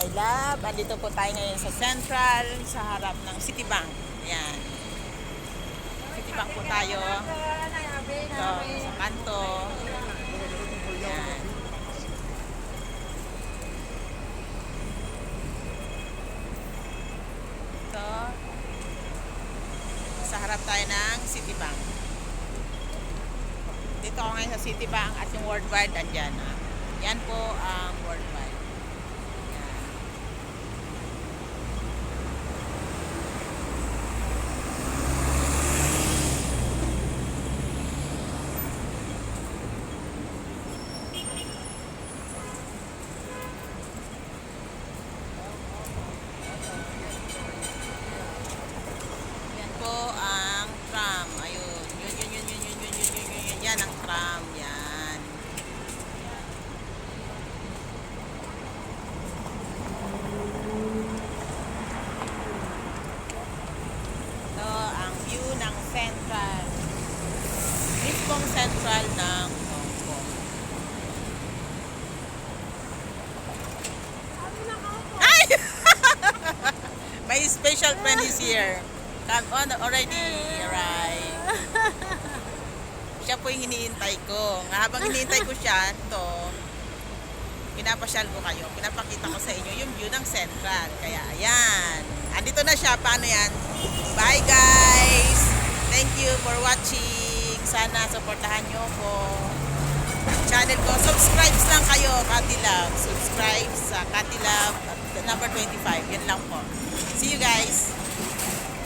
my love. Andito po tayo ngayon sa Central, sa harap ng Citibank. Ayan. Citibank po tayo. Ito, sa kanto. Ayan. Ito. Sa harap tayo ng Citibank. Dito ako ngayon sa Citibank at yung Worldwide andyan. Yan po ang Worldwide. Yan. Yan po ang tram. Ayun. Yun. Yan ang tram. Yan. Ito ang view ng Central. Mismong Central ng Hong Kong. Ay! My special friend is here. Come on already. Right. Siya po yung hinihintay ko. Habang hinihintay ko siya, ito, pinapasyal ko kayo. Pinapakita ko sa inyo yung view ng Central. Kaya, ayan. Andito na siya. Paano yan? Bye, guys! Thank you for watching. Sana supportahan nyo po channel ko. Subscribe lang kayo, Katilab. Subscribe sa Katilab number 25. Yan lang po. See you, guys!